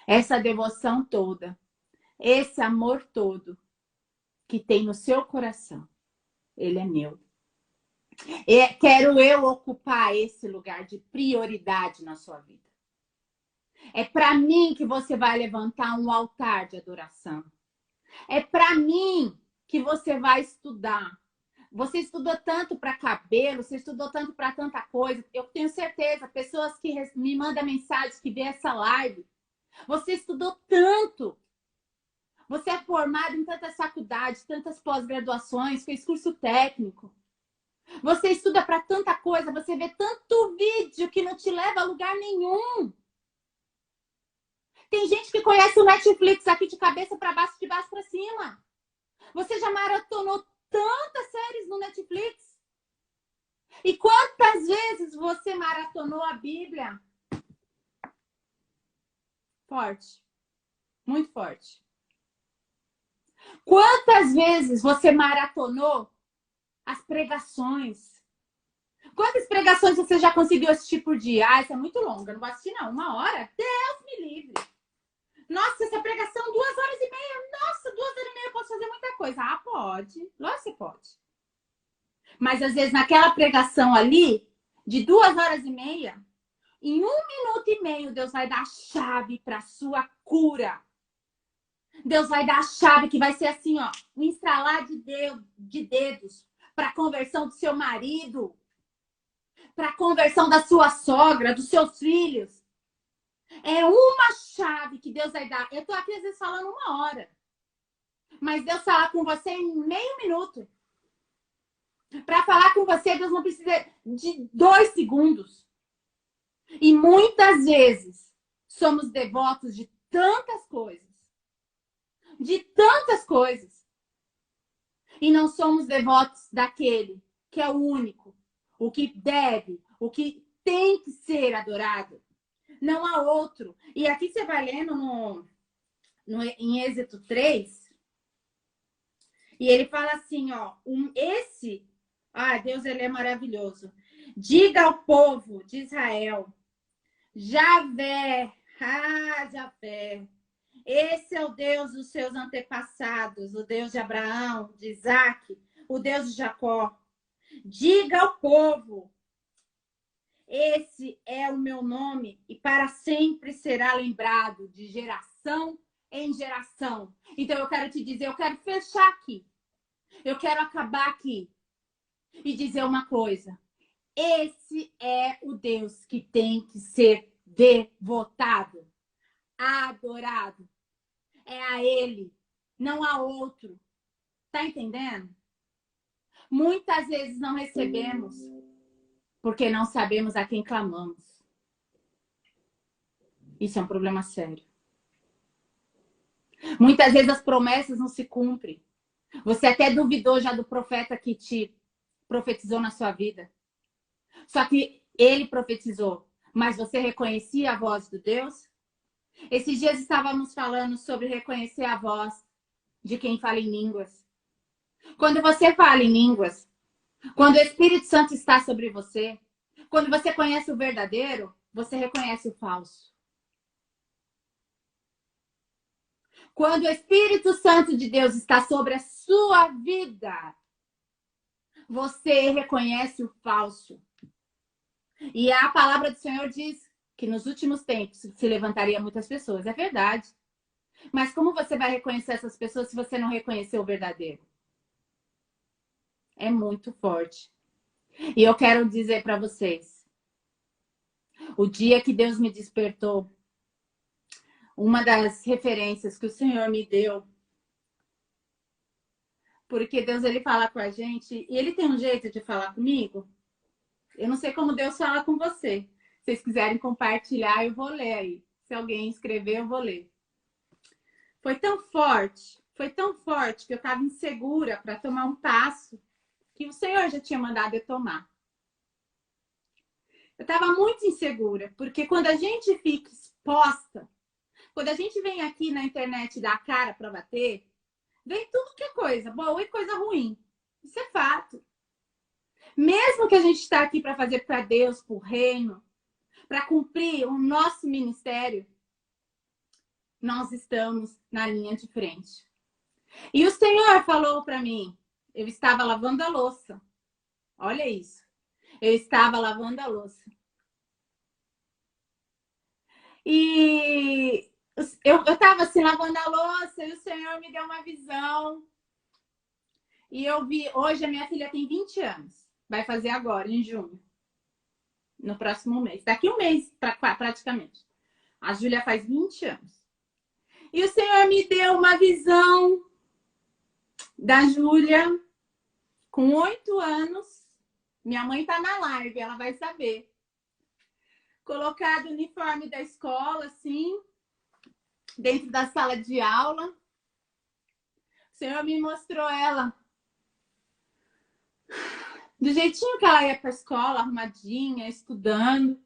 essa devoção toda, esse amor todo que tem no seu coração, ele é meu. Quero eu ocupar esse lugar de prioridade na sua vida. É para mim que você vai levantar um altar de adoração. É para mim que você vai estudar. Você estudou tanto para cabelo, você estudou tanto para tanta coisa. Eu tenho certeza, pessoas que me mandam mensagens, que vê essa live, você estudou tanto. Você é formado em tantas faculdades, tantas pós-graduações, fez curso técnico. Você estuda para tanta coisa, você vê tanto vídeo que não te leva a lugar nenhum. Tem gente que conhece o Netflix aqui de cabeça para baixo, de baixo para cima. Você já maratonou tantas séries no Netflix? E quantas vezes você maratonou a Bíblia? Forte. Muito forte. Quantas vezes você maratonou as pregações? Quantas pregações você já conseguiu assistir por dia? Ah, isso é muito longa, não vou assistir não. 1h? Deus me livre. Nossa, essa pregação 2h30. Nossa, 2h30 eu posso fazer muita coisa. Ah, pode. Lógico que você pode. Mas às vezes naquela pregação ali, de 2h30, em 1 minuto e meio, Deus vai dar a chave para a sua cura. Deus vai dar a chave que vai ser assim, ó, um estralar de dedos para a conversão do seu marido, para a conversão da sua sogra, dos seus filhos. É uma chave que Deus vai dar. Eu tô aqui às vezes falando 1h, mas Deus fala com você em meio minuto. Para falar com você, Deus não precisa de 2 segundos. E muitas vezes somos devotos de tantas coisas. De tantas coisas. E não somos devotos daquele que é o único, o que deve, o que tem que ser adorado. Não há outro. E aqui você vai lendo em Êxodo 3, e ele fala assim, ó, Deus, ele é maravilhoso. Diga ao povo de Israel, Javé, Javé, esse é o Deus dos seus antepassados, o Deus de Abraão, de Isaac, o Deus de Jacó. Diga ao povo, esse é o meu nome e para sempre será lembrado de geração em geração. Então eu quero te dizer, eu quero fechar aqui. Eu quero acabar aqui e dizer uma coisa. Esse é o Deus que tem que ser devotado, adorado. É a Ele, não a outro. Tá entendendo? Muitas vezes não recebemos porque não sabemos a quem clamamos. Isso é um problema sério. Muitas vezes as promessas não se cumprem. Você até duvidou já do profeta que te profetizou na sua vida. Só que ele profetizou, mas você reconhecia a voz de Deus? Esses dias estávamos falando sobre reconhecer a voz de quem fala em línguas. Quando você fala em línguas, quando o Espírito Santo está sobre você, Quando você conhece o verdadeiro, você reconhece o falso. Quando o Espírito Santo de Deus está sobre a sua vida, você reconhece o falso. E a palavra do Senhor diz que nos últimos tempos se levantaria muitas pessoas. É verdade. Mas como você vai reconhecer essas pessoas se você não reconhecer o verdadeiro? É muito forte. E eu quero dizer para vocês, o dia que Deus me despertou, uma das referências que o Senhor me deu, porque Deus, ele fala com a gente, e ele tem um jeito de falar comigo. Eu não sei como Deus fala com você. Se vocês quiserem compartilhar, eu vou ler aí. Se alguém escrever, eu vou ler. Foi tão forte que eu estava insegura para tomar um passo que o Senhor já tinha mandado eu tomar. Eu estava muito insegura, porque quando a gente fica exposta, quando a gente vem aqui na internet dar a cara para bater, vem tudo que é coisa boa e coisa ruim. Isso é fato. Mesmo que a gente está aqui para fazer para Deus, para o reino, para cumprir o nosso ministério, nós estamos na linha de frente. E o Senhor falou para mim, eu estava lavando a louça. Olha isso. Eu estava lavando a louça. E eu estava assim, lavando a louça, e o Senhor me deu uma visão. E eu vi, hoje a minha filha tem 20 anos. Vai fazer agora, em junho. No próximo mês. Daqui um mês, praticamente. A Júlia faz 20 anos. E o Senhor me deu uma visão da Júlia com 8 anos. Minha mãe tá na live, ela vai saber. Colocado o uniforme da escola, assim, dentro da sala de aula. O Senhor me mostrou ela do jeitinho que ela ia para a escola, arrumadinha, estudando.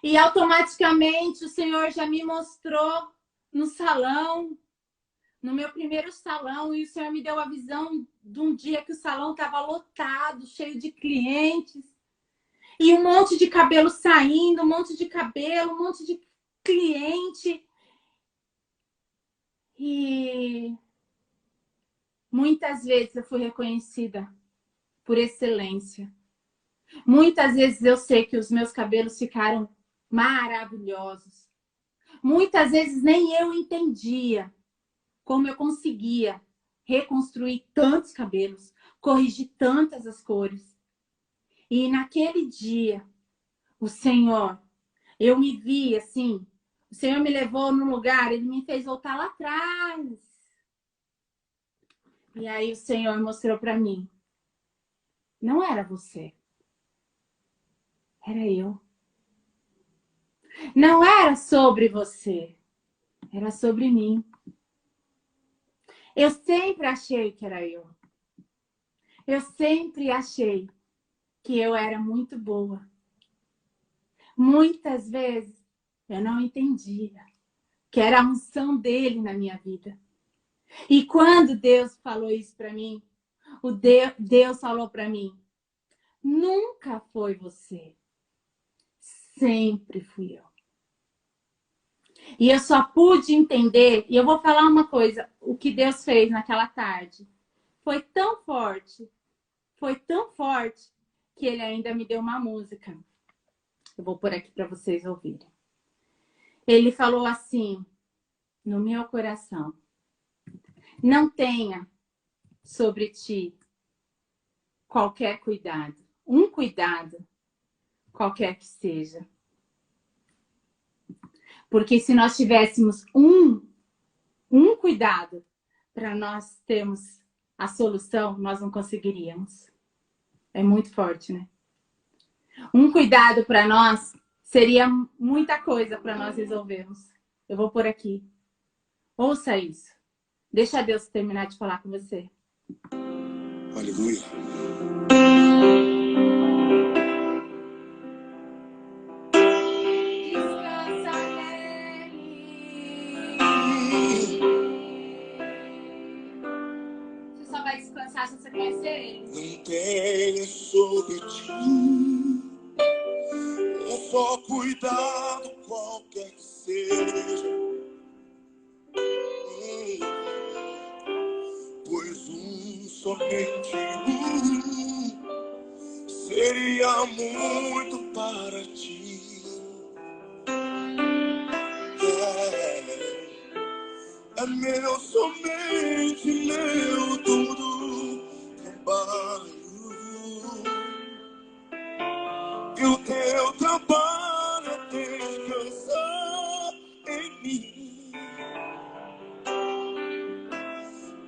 E automaticamente o Senhor já me mostrou no salão, no meu primeiro salão, e o Senhor me deu a visão de um dia que o salão estava lotado, cheio de clientes, e um monte de cabelo saindo, um monte de cabelo, um monte de cliente. E muitas vezes eu fui reconhecida por excelência. Muitas vezes eu sei que os meus cabelos ficaram maravilhosos. Muitas vezes nem eu entendia como eu conseguia reconstruir tantos cabelos, corrigir tantas as cores. E naquele dia, o Senhor, eu me vi assim, o Senhor me levou num lugar, ele me fez voltar lá atrás. E aí o Senhor mostrou para mim, não era você, era eu. Não era sobre você, era sobre mim. Eu sempre achei que era eu. Eu sempre achei que eu era muito boa. Muitas vezes eu não entendia que era a unção dele na minha vida. E quando Deus falou isso para mim, Deus falou para mim, nunca foi você, sempre fui eu. E eu só pude entender, e eu vou falar uma coisa, o que Deus fez naquela tarde foi tão forte, que ele ainda me deu uma música. Eu vou pôr aqui para vocês ouvirem. Ele falou assim, no meu coração, não tenha sobre ti qualquer cuidado, um cuidado, qualquer que seja. Porque se nós tivéssemos um cuidado para nós termos a solução, nós não conseguiríamos. É muito forte, né? Um cuidado para nós seria muita coisa para nós resolvermos. Eu vou pôr aqui. Ouça isso. Deixa Deus terminar de falar com você. Aleluia. Descansa nele. Você só vai descansar se você conhecer ele. Não tenha sobre ti só cuidado qualquer que seja, pois somente seria muito para ti. É meu, somente meu, todo trabalho. E o teu trabalho é descansar em mim.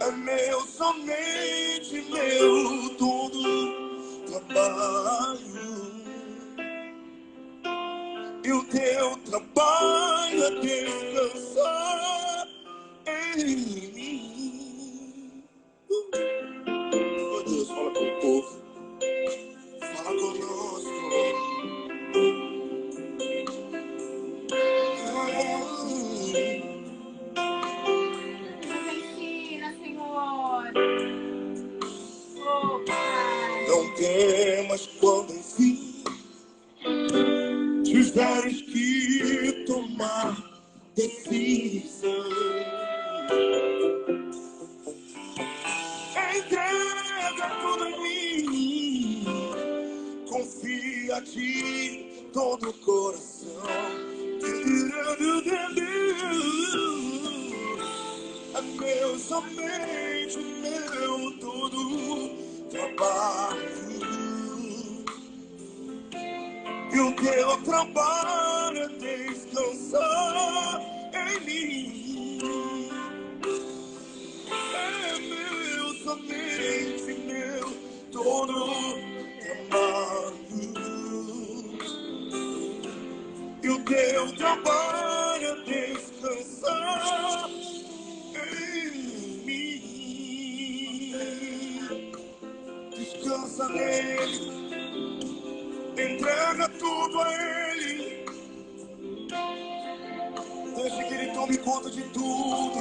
É meu, somente meu, todo trabalho. E o teu trabalho é descansar em mim. Oh Deus, fala com o povo. Fala conosco. Nos ensina, Senhor. Oh, Pai. Não temas quando enfim tiveres que tomar decisão. Entrega tudo em mim, confia-te todo o coração. É meu, somente meu, todo trabalho. E o teu trabalho é descansar em mim. É meu, somente meu, todo trabalho. E o teu trabalho é descansar em mim. Descansa nele, entrega tudo a ele. Deixa que ele tome conta de tudo.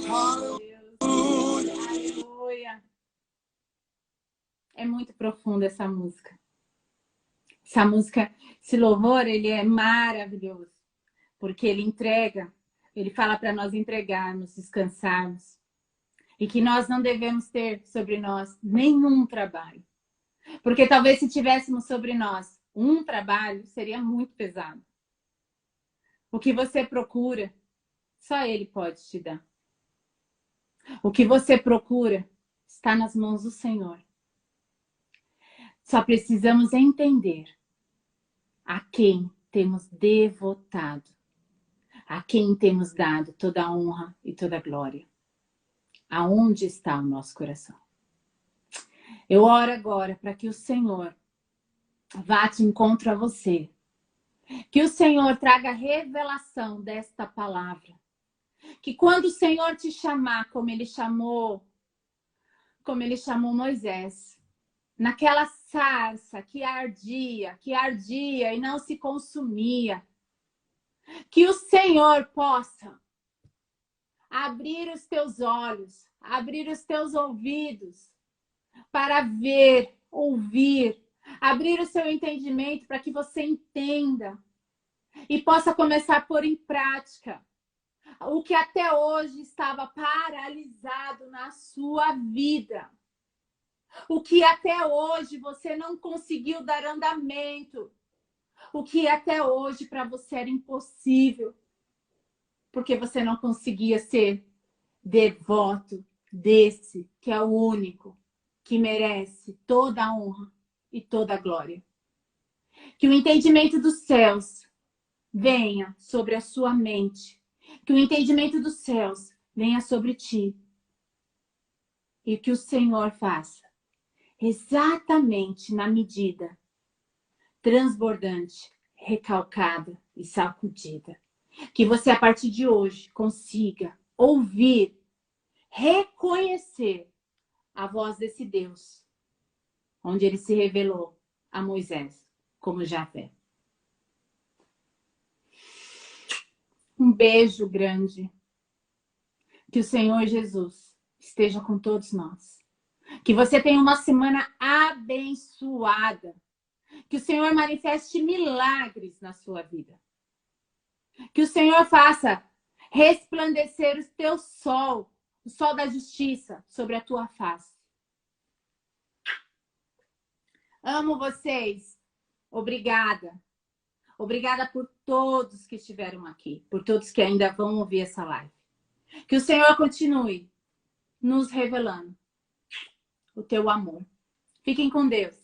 Aleluia. Aleluia. É muito profunda essa música. Essa música, esse louvor, ele é maravilhoso. Porque ele entrega, ele fala para nós entregarmos, descansarmos. E que nós não devemos ter sobre nós nenhum trabalho. Porque talvez se tivéssemos sobre nós um trabalho, seria muito pesado. O que você procura, só ele pode te dar. O que você procura está nas mãos do Senhor. Só precisamos entender a quem temos devotado, a quem temos dado toda a honra e toda a glória. Aonde está o nosso coração? Eu oro agora para que o Senhor vá te encontro a você. Que o Senhor traga revelação desta palavra. Que quando o Senhor te chamar, como ele chamou Moisés, naquela sarça que ardia e não se consumia, que o Senhor possa abrir os teus olhos, abrir os teus ouvidos para ver, ouvir, abrir o seu entendimento para que você entenda e possa começar a pôr em prática o que até hoje estava paralisado na sua vida. O que até hoje você não conseguiu dar andamento. O que até hoje para você era impossível. Porque você não conseguia ser devoto desse que é o único que merece toda a honra e toda a glória. Que o entendimento dos céus venha sobre a sua mente. Que o entendimento dos céus venha sobre ti. E que o Senhor faça exatamente na medida transbordante, recalcada e sacudida. Que você, a partir de hoje, consiga ouvir, reconhecer a voz desse Deus, onde ele se revelou a Moisés como Javé. Um beijo grande. Que o Senhor Jesus esteja com todos nós. Que você tenha uma semana abençoada. Que o Senhor manifeste milagres na sua vida. Que o Senhor faça resplandecer o teu sol, o sol da justiça, sobre a tua face. Amo vocês. Obrigada. Obrigada por todos que estiveram aqui, por todos que ainda vão ouvir essa live. Que o Senhor continue nos revelando o teu amor. Fiquem com Deus.